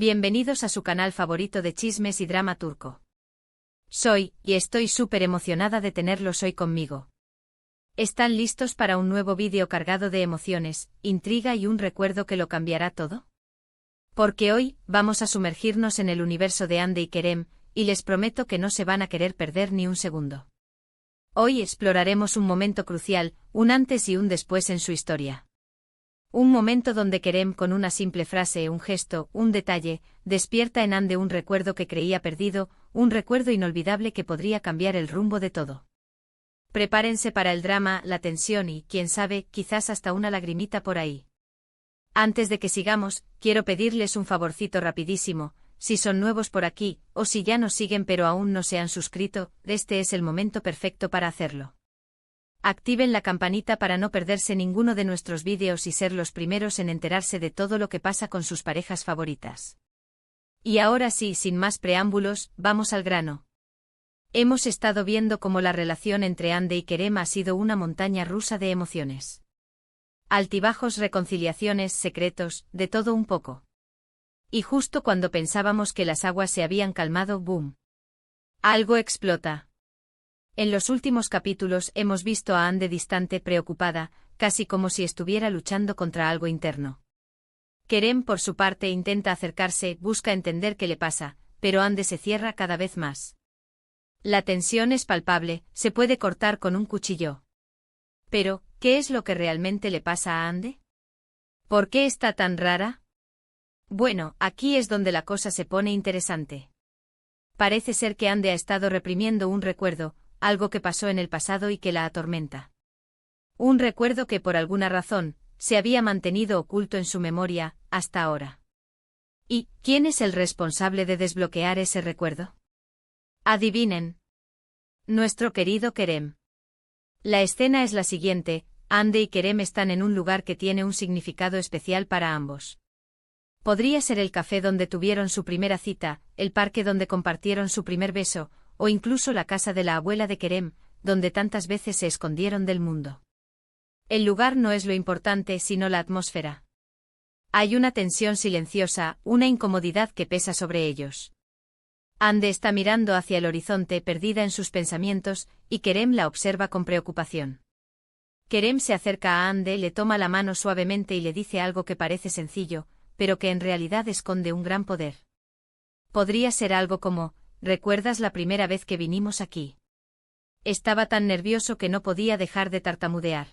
Bienvenidos a su canal favorito de chismes y drama turco. Y estoy súper emocionada de tenerlos hoy conmigo. ¿Están listos para un nuevo vídeo cargado de emociones, intriga y un recuerdo que lo cambiará todo? Porque hoy, vamos a sumergirnos en el universo de Hande y Kerem, y les prometo que no se van a querer perder ni un segundo. Hoy exploraremos un momento crucial, un antes y un después en su historia. Un momento donde Kerem, con una simple frase, un gesto, un detalle, despierta en Hande un recuerdo que creía perdido, un recuerdo inolvidable que podría cambiar el rumbo de todo. Prepárense para el drama, la tensión y, quién sabe, quizás hasta una lagrimita por ahí. Antes de que sigamos, quiero pedirles un favorcito rapidísimo. Si son nuevos por aquí, o si ya nos siguen pero aún no se han suscrito, este es el momento perfecto para hacerlo. Activen la campanita para no perderse ninguno de nuestros vídeos y ser los primeros en enterarse de todo lo que pasa con sus parejas favoritas. Y ahora sí, sin más preámbulos, vamos al grano. Hemos estado viendo cómo la relación entre Hande y Kerem ha sido una montaña rusa de emociones. Altibajos, reconciliaciones, secretos, de todo un poco. Y justo cuando pensábamos que las aguas se habían calmado, ¡boom! Algo explota. En los últimos capítulos hemos visto a Hande distante, preocupada, casi como si estuviera luchando contra algo interno. Kerem, por su parte, intenta acercarse, busca entender qué le pasa, pero Hande se cierra cada vez más. La tensión es palpable, se puede cortar con un cuchillo. Pero, ¿qué es lo que realmente le pasa a Hande? ¿Por qué está tan rara? Bueno, aquí es donde la cosa se pone interesante. Parece ser que Hande ha estado reprimiendo un recuerdo, algo que pasó en el pasado y que la atormenta. Un recuerdo que por alguna razón, se había mantenido oculto en su memoria, hasta ahora. ¿Y quién es el responsable de desbloquear ese recuerdo? Adivinen. Nuestro querido Kerem. La escena es la siguiente: Hande y Kerem están en un lugar que tiene un significado especial para ambos. Podría ser el café donde tuvieron su primera cita, el parque donde compartieron su primer beso, o incluso la casa de la abuela de Kerem, donde tantas veces se escondieron del mundo. El lugar no es lo importante, sino la atmósfera. Hay una tensión silenciosa, una incomodidad que pesa sobre ellos. Hande está mirando hacia el horizonte, perdida en sus pensamientos, y Kerem la observa con preocupación. Kerem se acerca a Hande, le toma la mano suavemente y le dice algo que parece sencillo, pero que en realidad esconde un gran poder. Podría ser algo como: ¿recuerdas la primera vez que vinimos aquí? Estaba tan nervioso que no podía dejar de tartamudear.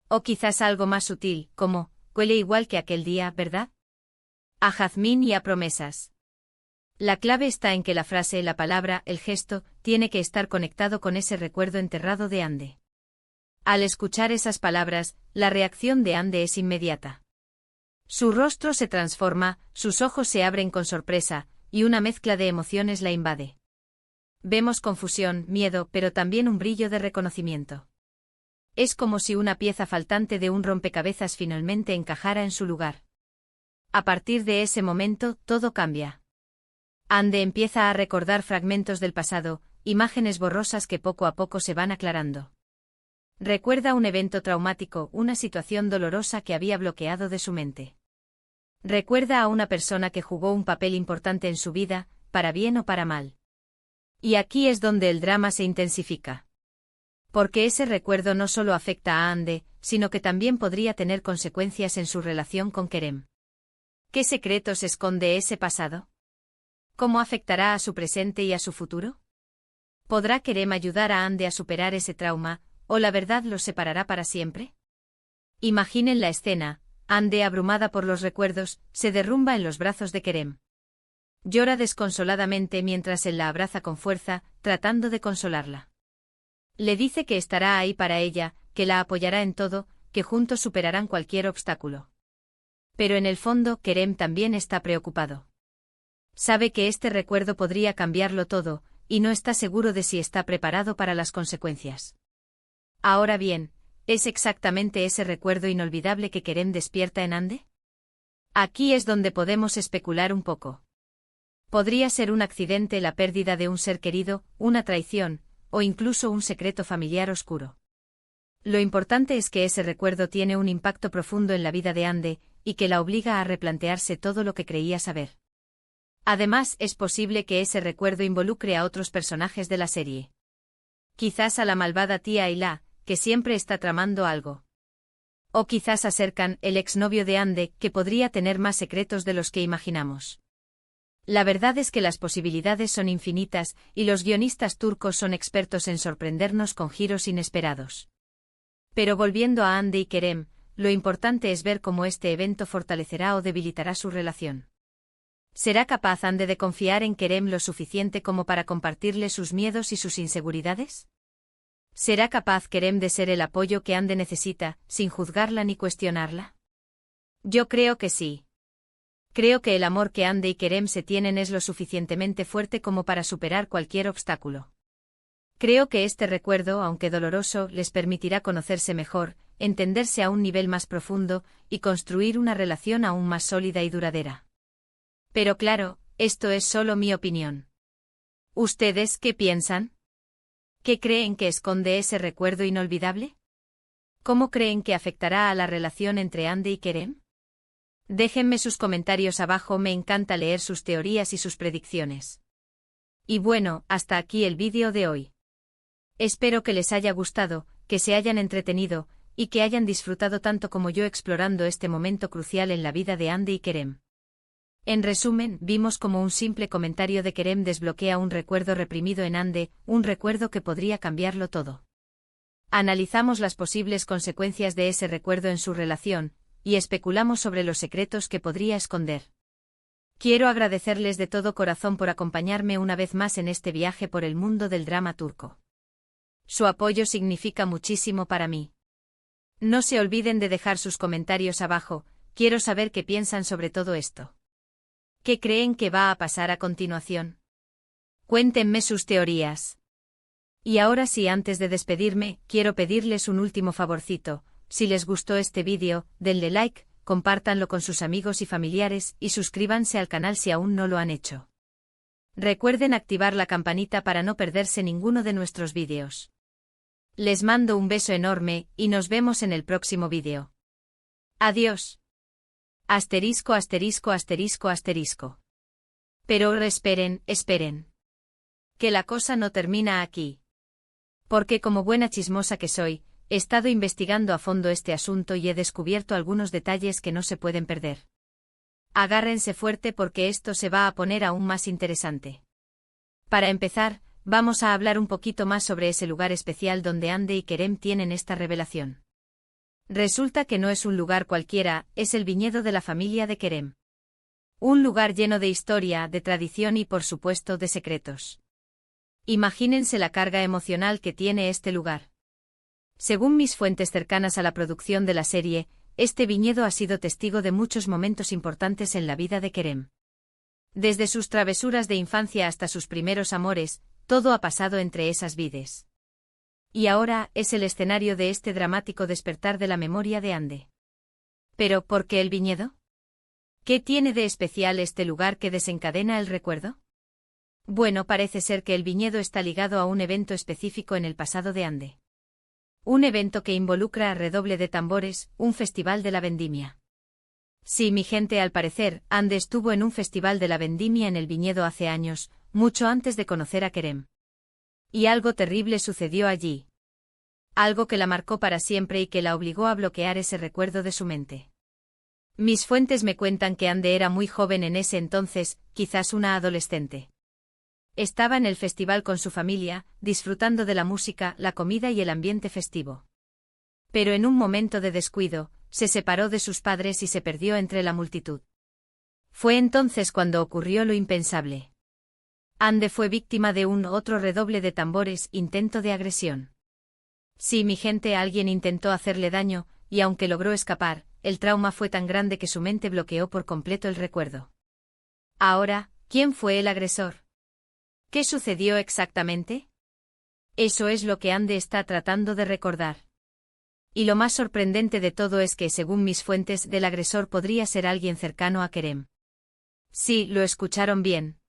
O quizás algo más sutil, como: huele igual que aquel día, ¿verdad? A jazmín y a promesas. La clave está en que la frase, la palabra, el gesto, tiene que estar conectado con ese recuerdo enterrado de Hande. Al escuchar esas palabras, la reacción de Hande es inmediata. Su rostro se transforma, sus ojos se abren con sorpresa, y una mezcla de emociones la invade. Vemos confusión, miedo, pero también un brillo de reconocimiento. Es como si una pieza faltante de un rompecabezas finalmente encajara en su lugar. A partir de ese momento, todo cambia. Hande empieza a recordar fragmentos del pasado, imágenes borrosas que poco a poco se van aclarando. Recuerda un evento traumático, una situación dolorosa que había bloqueado de su mente. Recuerda a una persona que jugó un papel importante en su vida, para bien o para mal. Y aquí es donde el drama se intensifica. Porque ese recuerdo no solo afecta a Hande, sino que también podría tener consecuencias en su relación con Kerem. ¿Qué secretos esconde ese pasado? ¿Cómo afectará a su presente y a su futuro? ¿Podrá Kerem ayudar a Hande a superar ese trauma, o la verdad los separará para siempre? Imaginen la escena: Hande, abrumada por los recuerdos, se derrumba en los brazos de Kerem. Llora desconsoladamente mientras él la abraza con fuerza, tratando de consolarla. Le dice que estará ahí para ella, que la apoyará en todo, que juntos superarán cualquier obstáculo. Pero en el fondo, Kerem también está preocupado. Sabe que este recuerdo podría cambiarlo todo, y no está seguro de si está preparado para las consecuencias. Ahora bien, ¿es exactamente ese recuerdo inolvidable que Kerem despierta en Hande? Aquí es donde podemos especular un poco. Podría ser un accidente, la pérdida de un ser querido, una traición, o incluso un secreto familiar oscuro. Lo importante es que ese recuerdo tiene un impacto profundo en la vida de Hande, y que la obliga a replantearse todo lo que creía saber. Además, es posible que ese recuerdo involucre a otros personajes de la serie. Quizás a la malvada tía Ayla, que siempre está tramando algo. O quizás a Serkan, el exnovio de Ande, que podría tener más secretos de los que imaginamos. La verdad es que las posibilidades son infinitas, y los guionistas turcos son expertos en sorprendernos con giros inesperados. Pero volviendo a Ande y Kerem, lo importante es ver cómo este evento fortalecerá o debilitará su relación. ¿Será capaz Ande de confiar en Kerem lo suficiente como para compartirle sus miedos y sus inseguridades? ¿Será capaz Kerem de ser el apoyo que Ande necesita, sin juzgarla ni cuestionarla? Yo creo que sí. Creo que el amor que Ande y Kerem se tienen es lo suficientemente fuerte como para superar cualquier obstáculo. Creo que este recuerdo, aunque doloroso, les permitirá conocerse mejor, entenderse a un nivel más profundo, y construir una relación aún más sólida y duradera. Pero claro, esto es solo mi opinión. ¿Ustedes qué piensan? ¿Qué creen que esconde ese recuerdo inolvidable? ¿Cómo creen que afectará a la relación entre Ande y Kerem? Déjenme sus comentarios abajo, me encanta leer sus teorías y sus predicciones. Y bueno, hasta aquí el vídeo de hoy. Espero que les haya gustado, que se hayan entretenido, y que hayan disfrutado tanto como yo explorando este momento crucial en la vida de Ande y Kerem. En resumen, vimos cómo un simple comentario de Kerem desbloquea un recuerdo reprimido en Ande, un recuerdo que podría cambiarlo todo. Analizamos las posibles consecuencias de ese recuerdo en su relación, y especulamos sobre los secretos que podría esconder. Quiero agradecerles de todo corazón por acompañarme una vez más en este viaje por el mundo del drama turco. Su apoyo significa muchísimo para mí. No se olviden de dejar sus comentarios abajo, quiero saber qué piensan sobre todo esto. ¿Qué creen que va a pasar a continuación? Cuéntenme sus teorías. Y ahora sí, antes de despedirme, quiero pedirles un último favorcito. Si les gustó este vídeo, denle like, compártanlo con sus amigos y familiares y suscríbanse al canal si aún no lo han hecho. Recuerden activar la campanita para no perderse ninguno de nuestros vídeos. Les mando un beso enorme y nos vemos en el próximo vídeo. Adiós. Asterisco, asterisco, asterisco, asterisco. Pero esperen, esperen. Que la cosa no termina aquí. Porque como buena chismosa que soy, he estado investigando a fondo este asunto y he descubierto algunos detalles que no se pueden perder. Agárrense fuerte porque esto se va a poner aún más interesante. Para empezar, vamos a hablar un poquito más sobre ese lugar especial donde Ande y Kerem tienen esta revelación. Resulta que no es un lugar cualquiera, es el viñedo de la familia de Kerem. Un lugar lleno de historia, de tradición y por supuesto de secretos. Imagínense la carga emocional que tiene este lugar. Según mis fuentes cercanas a la producción de la serie, este viñedo ha sido testigo de muchos momentos importantes en la vida de Kerem. Desde sus travesuras de infancia hasta sus primeros amores, todo ha pasado entre esas vides. Y ahora es el escenario de este dramático despertar de la memoria de Ande. ¿Pero por qué el viñedo? ¿Qué tiene de especial este lugar que desencadena el recuerdo? Bueno, parece ser que el viñedo está ligado a un evento específico en el pasado de Ande. Un evento que involucra a redoble de tambores, un festival de la vendimia. Sí, mi gente, al parecer, Ande estuvo en un festival de la vendimia en el viñedo hace años, mucho antes de conocer a Kerem. Y algo terrible sucedió allí. Algo que la marcó para siempre y que la obligó a bloquear ese recuerdo de su mente. Mis fuentes me cuentan que Ande era muy joven en ese entonces, quizás una adolescente. Estaba en el festival con su familia, disfrutando de la música, la comida y el ambiente festivo. Pero en un momento de descuido, se separó de sus padres y se perdió entre la multitud. Fue entonces cuando ocurrió lo impensable. Ande fue víctima de un otro redoble de tambores, intento de agresión. Sí, mi gente, alguien intentó hacerle daño, y aunque logró escapar, el trauma fue tan grande que su mente bloqueó por completo el recuerdo. Ahora, ¿quién fue el agresor? ¿Qué sucedió exactamente? Eso es lo que Ande está tratando de recordar. Y lo más sorprendente de todo es que, según mis fuentes, del agresor podría ser alguien cercano a Kerem. Sí, lo escucharon bien.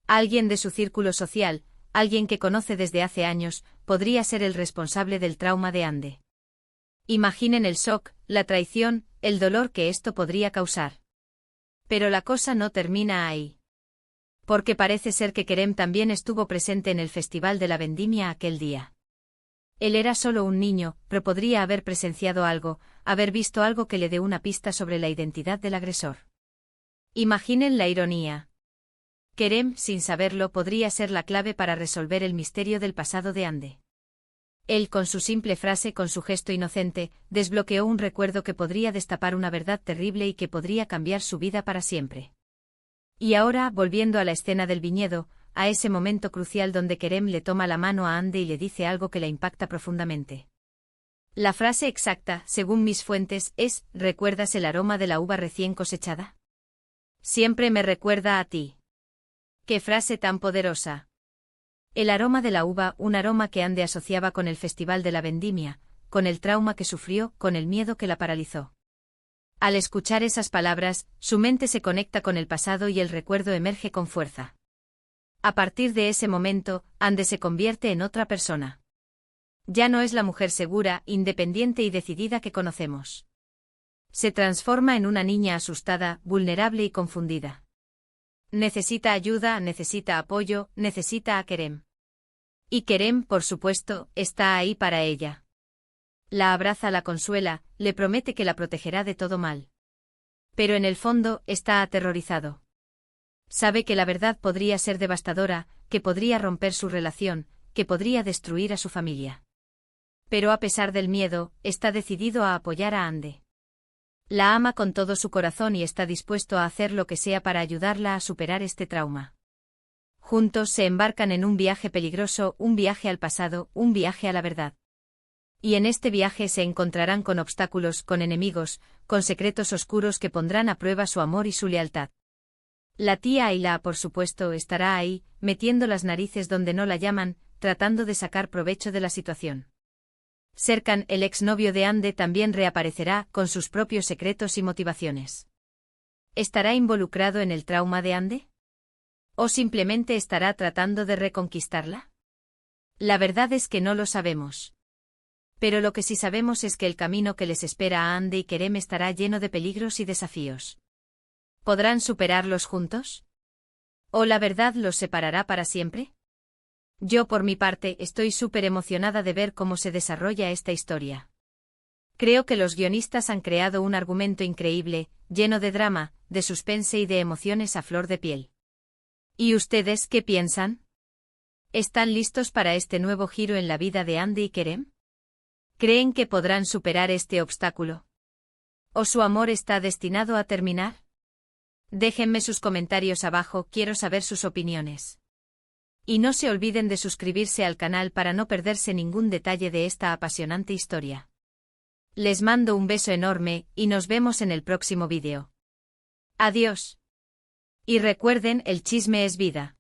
Alguien de su círculo social, alguien que conoce desde hace años, podría ser el responsable del trauma de Ande. Imaginen el shock, la traición, el dolor que esto podría causar. Pero la cosa no termina ahí. Porque parece ser que Kerem también estuvo presente en el Festival de la Vendimia aquel día. Él era solo un niño, pero podría haber presenciado algo, haber visto algo que le dé una pista sobre la identidad del agresor. Imaginen la ironía. Kerem, sin saberlo, podría ser la clave para resolver el misterio del pasado de Ande. Él, con su simple frase, con su gesto inocente, desbloqueó un recuerdo que podría destapar una verdad terrible y que podría cambiar su vida para siempre. Y ahora, volviendo a la escena del viñedo, a ese momento crucial donde Kerem le toma la mano a Ande y le dice algo que la impacta profundamente. La frase exacta, según mis fuentes, es: ¿recuerdas el aroma de la uva recién cosechada? Siempre me recuerda a ti. ¡Qué frase tan poderosa! El aroma de la uva, un aroma que Ande asociaba con el Festival de la Vendimia, con el trauma que sufrió, con el miedo que la paralizó. Al escuchar esas palabras, su mente se conecta con el pasado y el recuerdo emerge con fuerza. A partir de ese momento, Ande se convierte en otra persona. Ya no es la mujer segura, independiente y decidida que conocemos. Se transforma en una niña asustada, vulnerable y confundida. Necesita ayuda, necesita apoyo, necesita a Kerem. Y Kerem, por supuesto, está ahí para ella. La abraza, la consuela, le promete que la protegerá de todo mal. Pero en el fondo, está aterrorizado. Sabe que la verdad podría ser devastadora, que podría romper su relación, que podría destruir a su familia. Pero a pesar del miedo, está decidido a apoyar a Ande. La ama con todo su corazón y está dispuesto a hacer lo que sea para ayudarla a superar este trauma. Juntos se embarcan en un viaje peligroso, un viaje al pasado, un viaje a la verdad. Y en este viaje se encontrarán con obstáculos, con enemigos, con secretos oscuros que pondrán a prueba su amor y su lealtad. La tía Ayla, por supuesto, estará ahí, metiendo las narices donde no la llaman, tratando de sacar provecho de la situación. Serkan, el exnovio de Ande, también reaparecerá, con sus propios secretos y motivaciones. ¿Estará involucrado en el trauma de Ande? ¿O simplemente estará tratando de reconquistarla? La verdad es que no lo sabemos. Pero lo que sí sabemos es que el camino que les espera a Ande y Kerem estará lleno de peligros y desafíos. ¿Podrán superarlos juntos? ¿O la verdad los separará para siempre? Yo, por mi parte, estoy súper emocionada de ver cómo se desarrolla esta historia. Creo que los guionistas han creado un argumento increíble, lleno de drama, de suspense y de emociones a flor de piel. ¿Y ustedes qué piensan? ¿Están listos para este nuevo giro en la vida de Ande y Kerem? ¿Creen que podrán superar este obstáculo? ¿O su amor está destinado a terminar? Déjenme sus comentarios abajo, quiero saber sus opiniones. Y no se olviden de suscribirse al canal para no perderse ningún detalle de esta apasionante historia. Les mando un beso enorme, y nos vemos en el próximo vídeo. Adiós. Y recuerden, el chisme es vida.